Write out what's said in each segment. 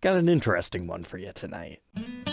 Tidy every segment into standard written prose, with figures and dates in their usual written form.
got an interesting one for you tonight.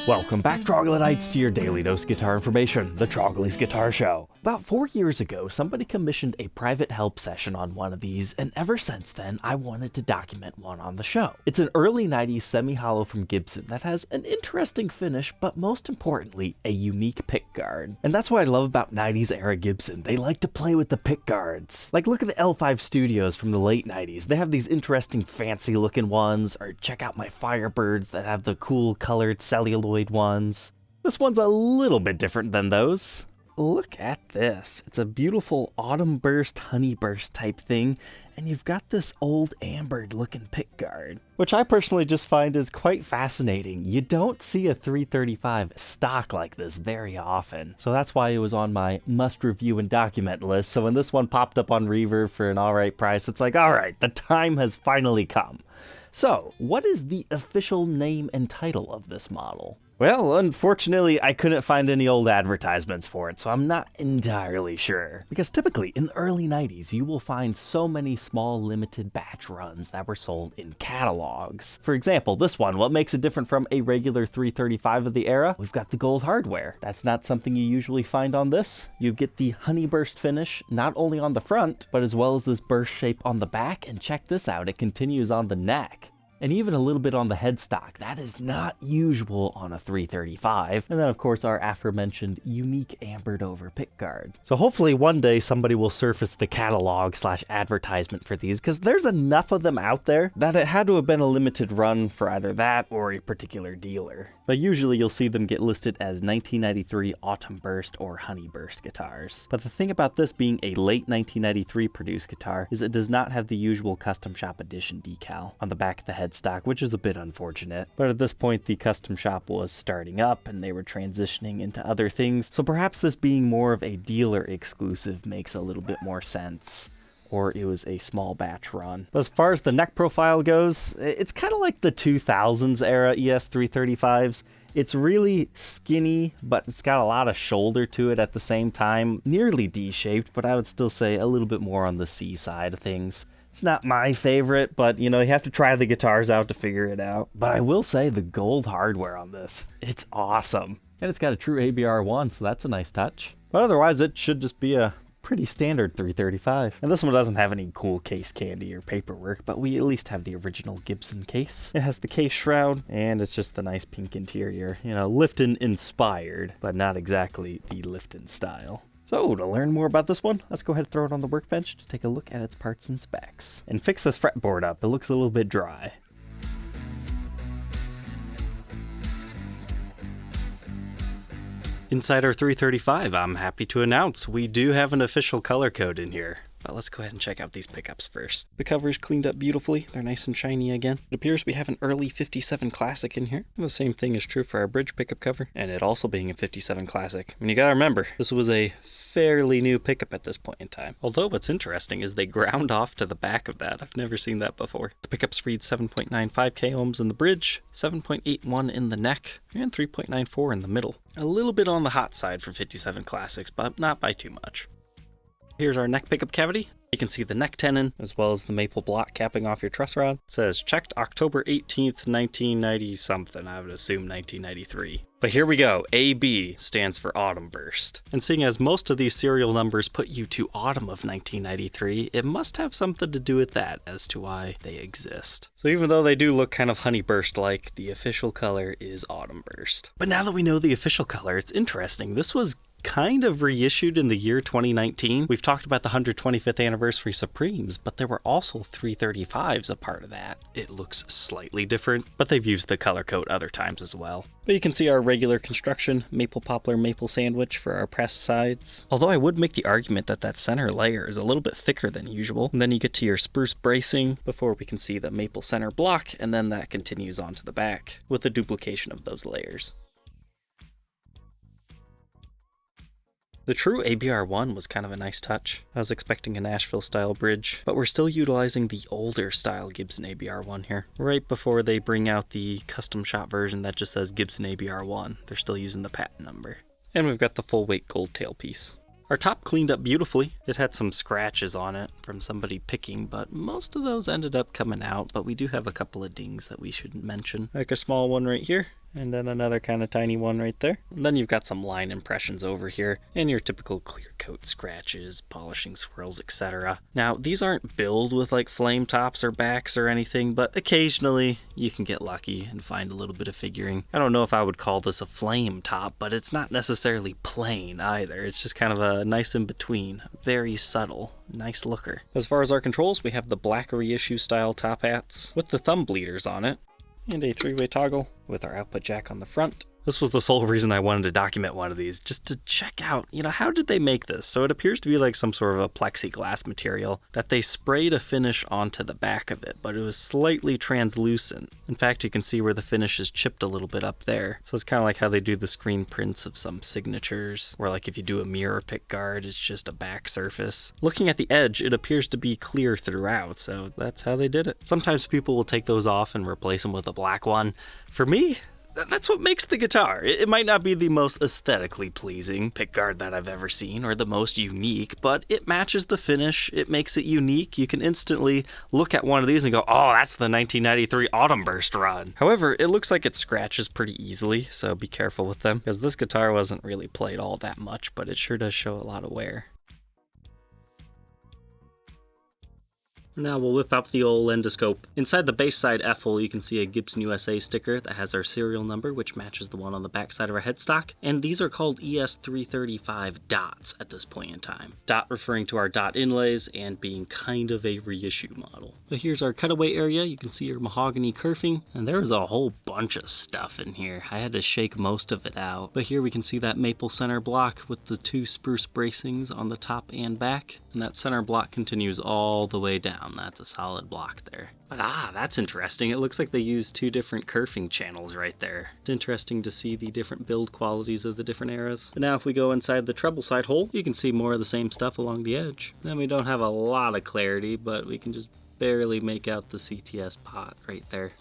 Welcome back, Troglodytes, to your daily dose of guitar information, the Trogly's Guitar Show. About 4 years ago, somebody commissioned a private help session on one of these, and ever since then, I wanted to document one on the show. It's an early 90s semi-hollow from Gibson that has an interesting finish, but most importantly, a unique pickguard. And that's what I love about 90s era Gibson. They like to play with the pickguards. Like, look at the L5 Studios from the late 90s. They have these interesting fancy looking ones, or check out my Firebirds that have the cool colored celluloid ones. This one's a little bit different than those. Look at this. It's a beautiful autumn burst, honey burst type thing, and you've got this old ambered looking pickguard, which I personally just find is quite fascinating. You don't see a 335 stock like this very often, so that's why it was on my must review and document list. So when this one popped up on Reverb for an alright price, it's like, alright, the time has finally come. So, what is the official name and title of this model? Well, unfortunately, I couldn't find any old advertisements for it, so I'm not entirely sure. Because typically, in the early 90s, you will find so many small limited batch runs that were sold in catalogs. For example, this one, what makes it different from a regular 335 of the era? We've got the gold hardware. That's not something you usually find on this. You get the honey burst finish, not only on the front, but as well as this burst shape on the back, and check this out, it continues on the neck. And even a little bit on the headstock. That is not usual on a 335. And then of course our aforementioned unique ambered over pickguard. So hopefully one day somebody will surface the catalog / advertisement for these, because there's enough of them out there that it had to have been a limited run for either that or a particular dealer. But usually you'll see them get listed as 1993 Autumn Burst or Honey Burst guitars. But the thing about this being a late 1993 produced guitar is it does not have the usual custom shop edition decal on the back of the headstock, which is a bit unfortunate. But at this point the custom shop was starting up and they were transitioning into other things, so perhaps this being more of a dealer exclusive makes a little bit more sense. Or it was a small batch run. But as far as the neck profile goes, it's kind of like the 2000s era ES-335s. It's really skinny, but it's got a lot of shoulder to it at the same time. Nearly D-shaped, but I would still say a little bit more on the C side of things. It's not my favorite, but you know, you have to try the guitars out to figure it out. But I will say the gold hardware on this, it's awesome. And it's got a true ABR1, so that's a nice touch. But otherwise, it should just be a pretty standard 335. And this one doesn't have any cool case candy or paperwork, but we at least have the original Gibson case. It has the case shroud, and it's just the nice pink interior. You know, Lifton inspired, but not exactly the Lifton style. So, to learn more about this one, let's go ahead and throw it on the workbench to take a look at its parts and specs. And fix this fretboard up, it looks a little bit dry. Inside our 335, I'm happy to announce we do have an official color code in here. But let's go ahead and check out these pickups first. The cover's cleaned up beautifully. They're nice and shiny again. It appears we have an early 57 Classic in here. And the same thing is true for our bridge pickup cover, and it also being a 57 Classic. I mean, you gotta remember, this was a fairly new pickup at this point in time. Although what's interesting is they ground off to the back of that. I've never seen that before. The pickups read 7.95 k ohms in the bridge, 7.81 in the neck, and 3.94 in the middle. A little bit on the hot side for 57 Classics, but not by too much. Here's our neck pickup cavity. You can see the neck tenon, as well as the maple block capping off your truss rod. It says, checked October 18th, 1990 something. I would assume 1993. But here we go. AB stands for Autumn Burst. And seeing as most of these serial numbers put you to autumn of 1993, it must have something to do with that as to why they exist. So even though they do look kind of Honey Burst-like, the official color is Autumn Burst. But now that we know the official color, it's interesting. This was kind of reissued in the year 2019. We've talked about the 125th anniversary Supremes, but there were also 335s a part of that. It looks slightly different, but they've used the color code other times as well. But you can see our regular construction, maple poplar maple sandwich for our press sides. Although I would make the argument that that center layer is a little bit thicker than usual. And then you get to your spruce bracing before we can see the maple center block, and then that continues onto the back with the duplication of those layers. The true ABR1 was kind of a nice touch. I was expecting a Nashville style bridge, but we're still utilizing the older style Gibson ABR1 here. Right before they bring out the custom shop version that just says Gibson ABR1, they're still using the patent number. And we've got the full weight gold tailpiece. Our top cleaned up beautifully. It had some scratches on it from somebody picking, but most of those ended up coming out, but we do have a couple of dings that we shouldn't mention. Like a small one right here, and then another kind of tiny one right there. And then you've got some line impressions over here, and your typical clear coat scratches, polishing swirls, etc. Now, these aren't billed with like flame tops or backs or anything, but occasionally you can get lucky and find a little bit of figuring. I don't know if I would call this a flame top, but it's not necessarily plain either. It's just kind of a nice in between, very subtle, nice looker. As far as our controls, we have the black reissue style top hats with the thumb bleeders on it, and a 3-way toggle with our output jack on the front. This was the sole reason I wanted to document one of these, just to check out, how did they make this? So it appears to be like some sort of a plexiglass material that they sprayed a finish onto the back of it, but it was slightly translucent. In fact, you can see where the finish is chipped a little bit up there. So it's kind of like how they do the screen prints of some signatures, or like if you do a mirror pickguard, it's just a back surface. Looking at the edge, it appears to be clear throughout, so that's how they did it. Sometimes people will take those off and replace them with a black one. For me, that's what makes the guitar. It might not be the most aesthetically pleasing pickguard that I've ever seen, or the most unique, but it matches the finish. It makes it unique. You can instantly look at one of these and go, oh, that's the 1993 Autumn Burst run. However, it looks like it scratches pretty easily, so be careful with them, because this guitar wasn't really played all that much, but it sure does show a lot of wear. Now we'll whip out the old endoscope. Inside the bass side F-hole, you can see a Gibson USA sticker that has our serial number, which matches the one on the back side of our headstock. And these are called ES-335 dots at this point in time. Dot referring to our dot inlays and being kind of a reissue model. But here's our cutaway area. You can see your mahogany kerfing, and there was a whole bunch of stuff in here. I had to shake most of it out. But here we can see that maple center block with the 2 spruce bracings on the top and back. And that center block continues all the way down. That's a solid block there. But that's interesting. It looks like they used 2 different kerfing channels right there. It's interesting to see the different build qualities of the different eras. But now if we go inside the treble side hole, you can see more of the same stuff along the edge. Then we don't have a lot of clarity, but we can just barely make out the CTS pot right there.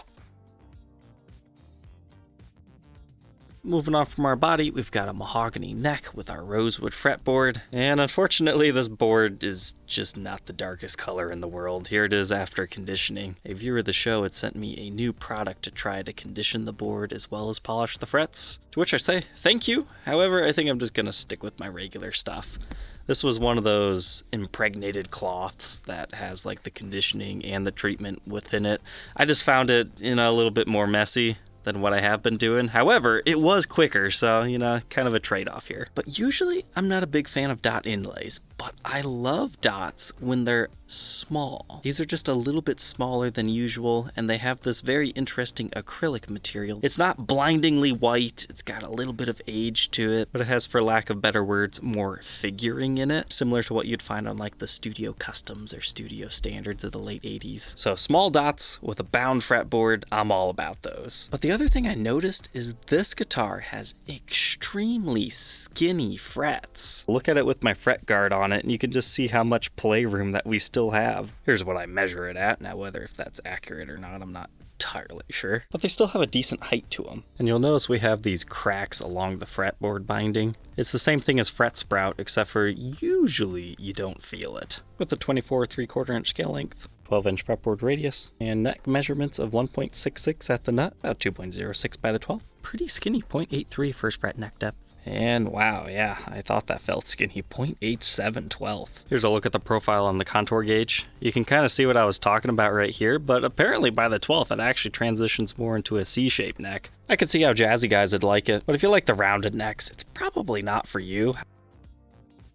Moving on from our body, we've got a mahogany neck with our rosewood fretboard, and unfortunately this board is just not the darkest color in the world. Here it is after conditioning. A viewer of the show had sent me a new product to try to condition the board as well as polish the frets, to which I say thank you. However, I think I'm just gonna stick with my regular stuff. This was one of those impregnated cloths that has like the conditioning and the treatment within it. I just found it, a little bit more messy than what I have been doing. However, it was quicker, so, kind of a trade-off here. But usually, I'm not a big fan of dot inlays, but I love dots when they're small. These are just a little bit smaller than usual, and they have this very interesting acrylic material. It's not blindingly white, it's got a little bit of age to it, but it has, for lack of better words, more figuring in it, similar to what you'd find on like the Studio Customs or Studio Standards of the late 80s. So small dots with a bound fretboard, I'm all about those. But the other thing I noticed is this guitar has extremely skinny frets. Look at it with my fret guard on it, and you can just see how much playroom that we still have. Here's what I measure it at. Now, whether if that's accurate or not, I'm not entirely sure. But they still have a decent height to them. And you'll notice we have these cracks along the fretboard binding. It's the same thing as fret sprout, except for usually you don't feel it. With a 24 3/4 inch scale length, 12-inch fretboard radius, and neck measurements of 1.66 at the nut, about 2.06 by the 12. Pretty skinny, 0.83 first fret neck depth. And wow, yeah, I thought that felt skinny, 0.87 12th. Here's a look at the profile on the contour gauge. You can kind of see what I was talking about right here, but apparently by the 12th it actually transitions more into a C-shaped neck. I could see how jazzy guys would like it, but if you like the rounded necks, it's probably not for you.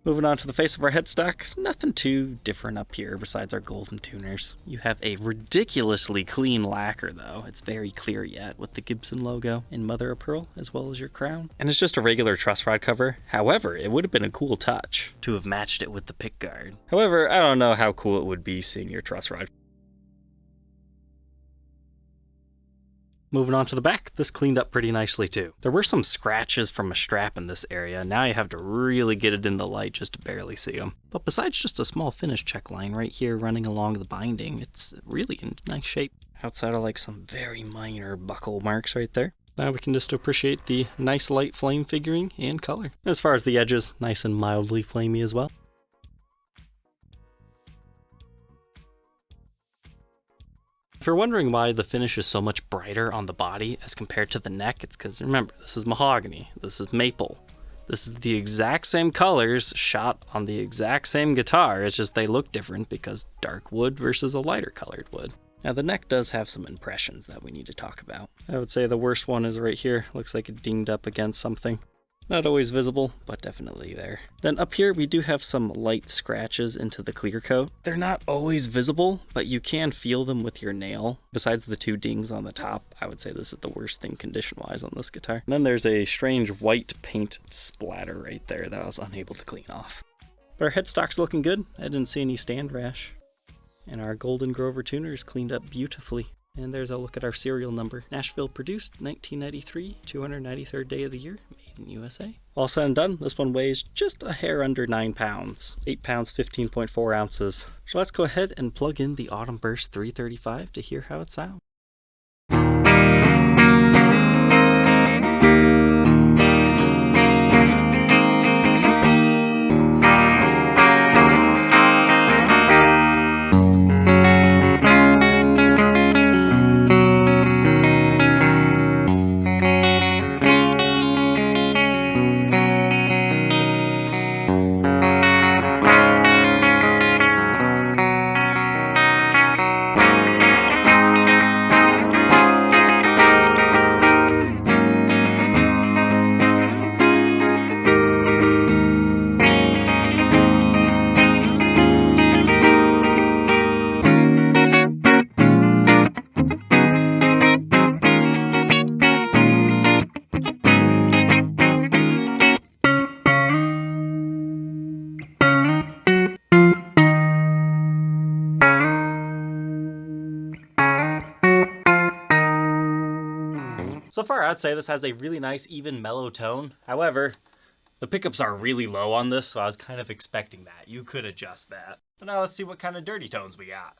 Moving on to the face of our headstock, nothing too different up here besides our golden tuners. You have a ridiculously clean lacquer though. It's very clear yet with the Gibson logo in mother of pearl as well as your crown. And it's just a regular truss rod cover. However, it would have been a cool touch to have matched it with the pickguard. However, I don't know how cool it would be seeing your truss rod. Moving on to the back, this cleaned up pretty nicely too. There were some scratches from a strap in this area. Now you have to really get it in the light just to barely see them. But besides just a small finish check line right here running along the binding, it's really in nice shape. Outside of like some very minor buckle marks right there. Now we can just appreciate the nice light flame figuring and color. As far as the edges, nice and mildly flamey as well. If you're wondering why the finish is so much brighter on the body as compared to the neck, it's because remember, this is mahogany, this is maple. This is the exact same colors shot on the exact same guitar, it's just they look different because dark wood versus a lighter colored wood. Now the neck does have some impressions that we need to talk about. I would say the worst one is right here, looks like it dinged up against something. Not always visible, but definitely there. Then up here we do have some light scratches into the clear coat. They're not always visible, but you can feel them with your nail. Besides the 2 dings on the top, I would say this is the worst thing condition-wise on this guitar. And then there's a strange white paint splatter right there that I was unable to clean off. But our headstock's looking good. I didn't see any stand rash. And our Golden Grover tuner is cleaned up beautifully. And there's a look at our serial number. Nashville produced, 1993, 293rd day of the year, made in USA. All said and done, this one weighs just a hair under 9 pounds. 8 pounds, 15.4 ounces. So let's go ahead and plug in the Autumn Burst 335 to hear how it sounds. So far, I'd say this has a really nice, even, mellow tone. However, the pickups are really low on this, so I was kind of expecting that. You could adjust that. But now let's see what kind of dirty tones we got.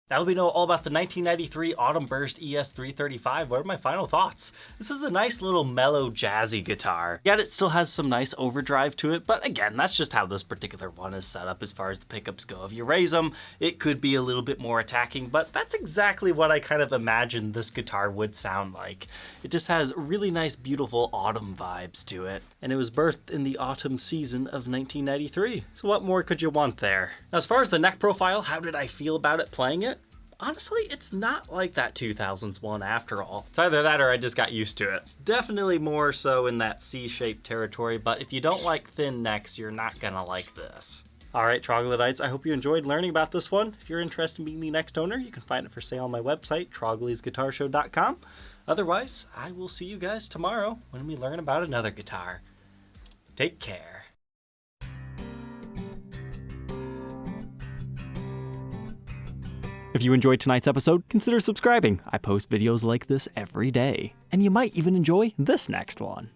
Now that we know all about the 1993 Autumn Burst ES-335, what are my final thoughts? This is a nice little mellow jazzy guitar. Yet it still has some nice overdrive to it, but again, that's just how this particular one is set up as far as the pickups go. If you raise them, it could be a little bit more attacking, but that's exactly what I kind of imagined this guitar would sound like. It just has really nice, beautiful autumn vibes to it. And it was birthed in the autumn season of 1993. So what more could you want there? Now, as far as the neck profile, how did I feel about it playing it? Honestly, it's not like that 2000s one after all. It's either that or I just got used to it. It's definitely more so in that C-shaped territory, but if you don't like thin necks, you're not gonna like this. Alright, Troglodytes, I hope you enjoyed learning about this one. If you're interested in being the next owner, you can find it for sale on my website, troglysguitarshow.com. Otherwise, I will see you guys tomorrow when we learn about another guitar. Take care. If you enjoyed tonight's episode, consider subscribing. I post videos like this every day. And you might even enjoy this next one.